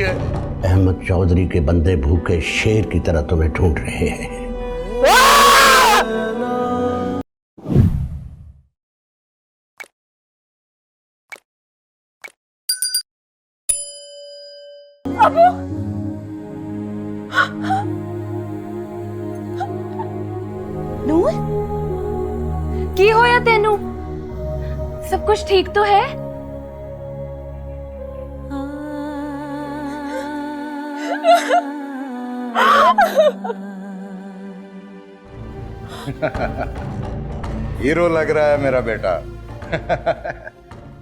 है। अहमद चौधरी के बंदे भूखे शेर की तरह तुम्हें ढूंढ रहे हैं। अबू नूर की होया तेनू? सब कुछ ठीक तो है? हीरो लग रहा है मेरा बेटा।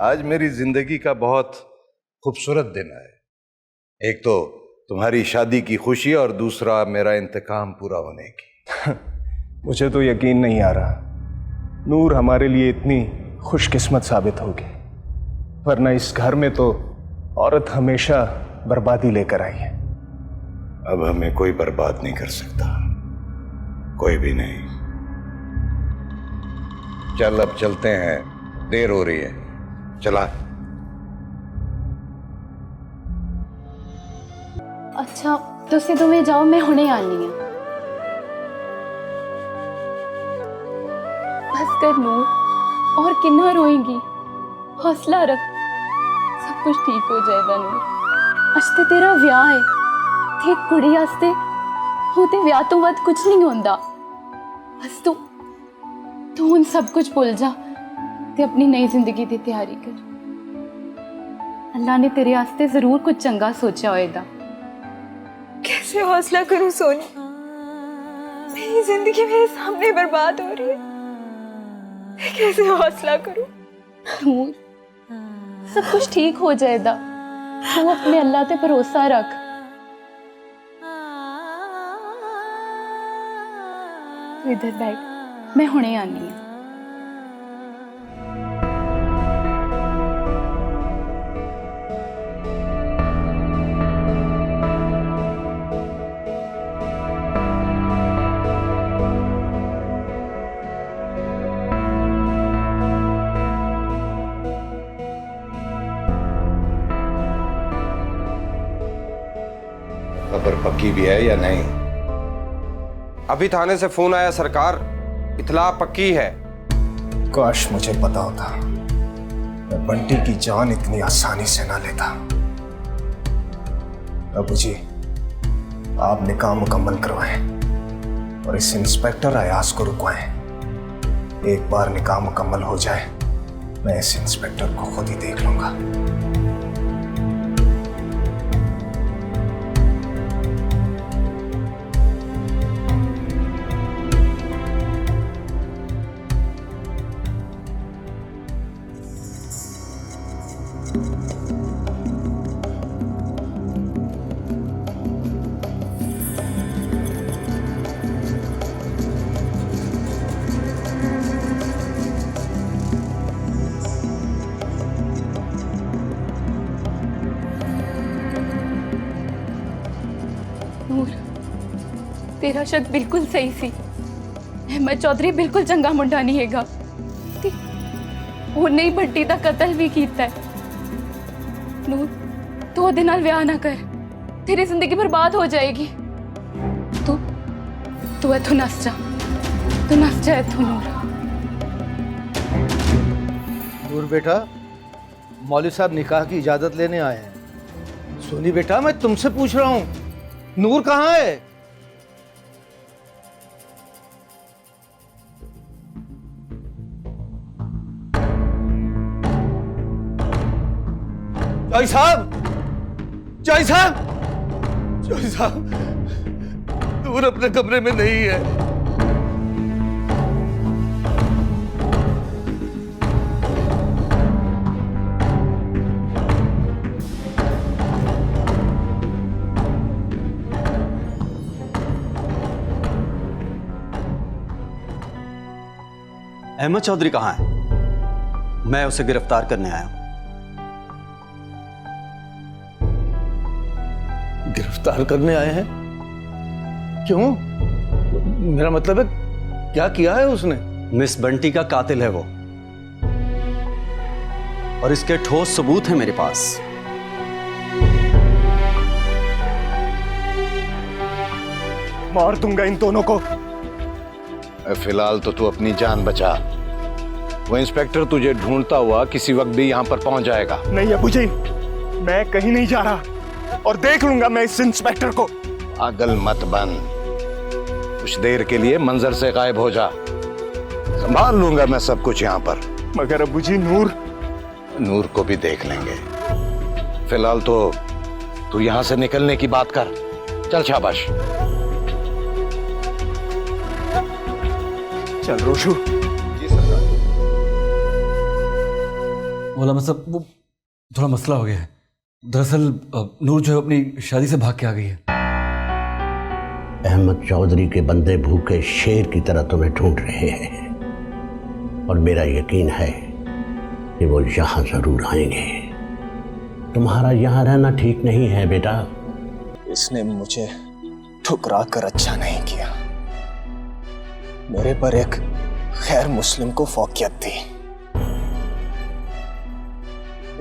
आज मेरी जिंदगी का बहुत खूबसूरत दिन है। एक तो तुम्हारी शादी की खुशी और दूसरा मेरा इंतकाम पूरा होने की। मुझे तो यकीन नहीं आ रहा नूर हमारे लिए इतनी खुशकिस्मत साबित होगी, वरना इस घर में तो औरत हमेशा बर्बादी लेकर आई है। अब हमें कोई बर्बाद नहीं कर सकता, कोई भी नहीं। चल अब चलते हैं, देर हो रही है। चला। अच्छा तुसी तुम्हें जाओ, मैं हुणे आनी है। बस कर नूर, और कितना रोएंगी? हौसला रख, सब कुछ ठीक हो जाएगा नूर। आज ते तेरा ब्याह है, ते कुड़ी आस्ते होते ब्याह तो वध कुछ नहीं होंदा। बस तू उन सब कुछ भूल जा ते अपनी नई जिंदगी की तैयारी कर। अल्लाह ने तेरे आस्ते जरूर कुछ चंगा सोचा होएगा। कैसे हौसला करूं सोनी, मेरी जिंदगी मेरे सामने बर्बाद हो रही है। कैसे हौसला करूं? नूर, सब कुछ ठीक हो जाएगा, तू अपने अल्लाह पे भरोसा रख। तू इधर बैठ, मैं हुणे आनी है। खबर पक्की भी है या नहीं? अभी थाने से फोन आया सरकार, इतला पक्की है। काश मुझे पता होता, मैं बंटी की जान इतनी आसानी से ना लेता। अबू जी, आप निकाह मुकम्मल करवाएं और इस इंस्पेक्टर अयाज को रुकवाएं। एक बार निकाह मुकम्मल हो जाए, मैं इस इंस्पेक्टर को खुद ही देख लूंगा। नूर, तेरा शक बिल्कुल सही सी। अहमद चौधरी बिल्कुल चंगा मुंडा नहीं हैगा। उन्हें ही बंटी दा कत्ल भी कीता है। नूर, तू ओदे नाल विआह ना कर, तेरी जिंदगी बर्बाद हो जाएगी। तू इथों नस जा, तू नस जा इथों। नूर बेटा, मौलवी साहब निकाह की इजाजत लेने आए हैं। सोनी बेटा, मैं तुमसे पूछ रहा हूं, नूर कहां है? जय साहब, जय साहब, जय साहब, नूर अपने कमरे में नहीं है। अहमद चौधरी कहाँ है? मैं उसे गिरफ्तार करने आया हूं। गिरफ्तार करने आए हैं? क्यों? मेरा मतलब है, क्या किया है उसने? मिस बंटी का कातिल है वो, और इसके ठोस सबूत हैं मेरे पास। मार दूंगा इन दोनों को। फिलहाल तो तू अपनी जान बचा। वो इंस्पेक्टर तुझे ढूंढता हुआ किसी वक्त भी यहाँ पर पहुंच जाएगा। नहीं अबू जी, मैं कहीं नहीं जा रहा और देख लूंगा मैं इस इंस्पेक्टर को। पागल मत बन, कुछ देर के लिए मंजर से गायब हो जा, संभाल लूंगा मैं सब कुछ यहाँ पर। मगर अबू जी नूर को भी देख लेंगे। फिलहाल तो तू यहाँ से निकलने की बात कर। चल शाबाश। चल रोशू। जी सरकार। मौलाना साहब, वो थोड़ा मसला हो गया है। दरअसल नूर जो है अपनी शादी से भाग के आ गई है। अहमद चौधरी के बंदे भूखे शेर की तरह तुम्हें ढूंढ रहे हैं और मेरा यकीन है कि वो यहाँ जरूर आएंगे। तुम्हारा यहाँ रहना ठीक नहीं है बेटा। इसने मुझे ठुकरा कर अच्छा नहीं किया। मेरे पर एक खैर मुस्लिम को फौकियत थी।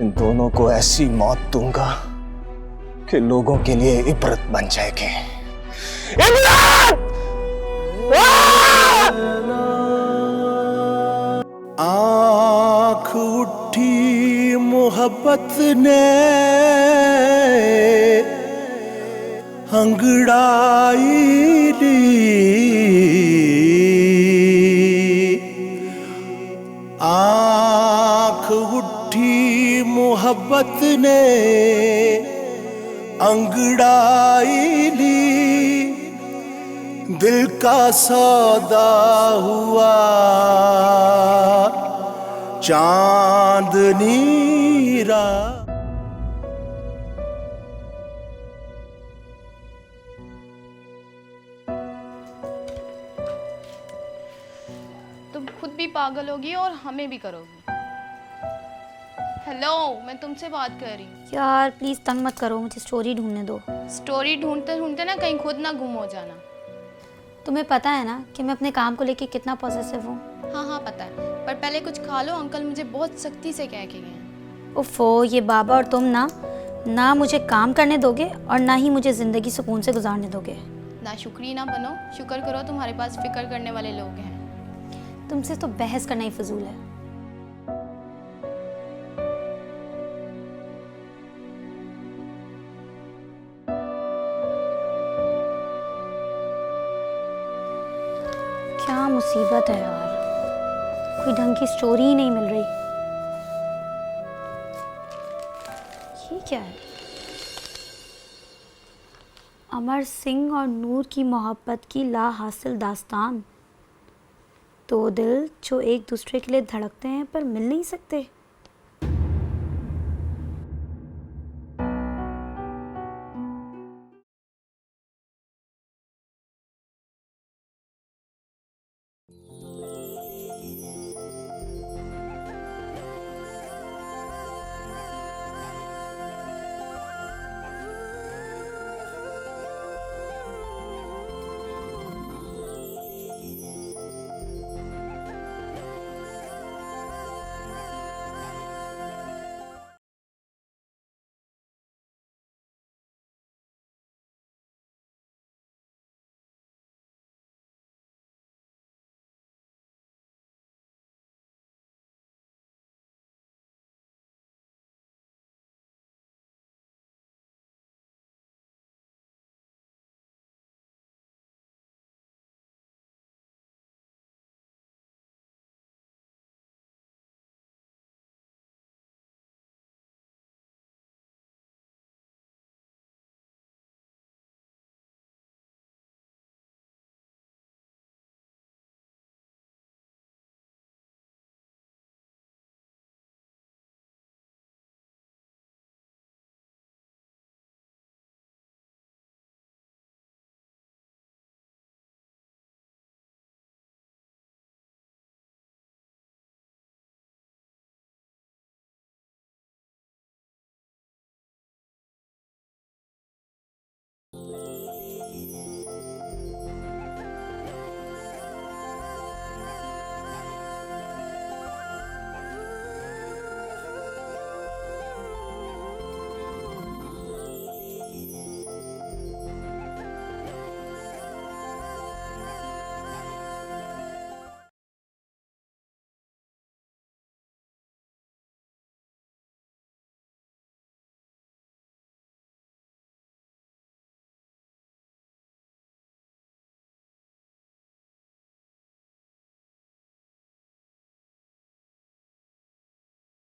इन दोनों को ऐसी मौत दूंगा कि लोगों के लिए इबरत बन जाएगी। आँख उठी मोहब्बत ने अंगड़ाई ली, आँख उठी मोहब्बत ने अंगड़ाई ली, दिल का सौदा हुआ चांदनी रात। तुम खुद भी पागल होगी और हमें भी करोगी। हेलो, मैं तुमसे बात कर रही हूँ। यार प्लीज तंग मत करो, मुझे स्टोरी ढूंढने दो। स्टोरी ढूंढते ढूंढते ना कहीं खुद ना गुम हो जाना। तुम्हें पता है ना कि मैं अपने काम को लेके कितना पॉसेसिव हूँ। हाँ हाँ पता है, पर पहले कुछ खा लो। अंकल मुझे बहुत सख्ती से कह के गए हैं। उफ़ो, ये बाबा और तुम ना मुझे काम करने दोगे और ना ही मुझे ज़िंदगी सुकून से गुजारने दोगे। ना शुक्री ना बनो, शुक्र करो तुम्हारे पास फिक्र करने वाले लोग हैं। तुमसे तो बहस करना ही फजूल है। क्या मुसीबत है यार, कोई ढंग की स्टोरी ही नहीं मिल रही। ये क्या है? अमर सिंह और नूर की मोहब्बत की ला हासिल दास्तान। दो दिल जो एक दूसरे के लिए धड़कते हैं पर मिल नहीं सकते।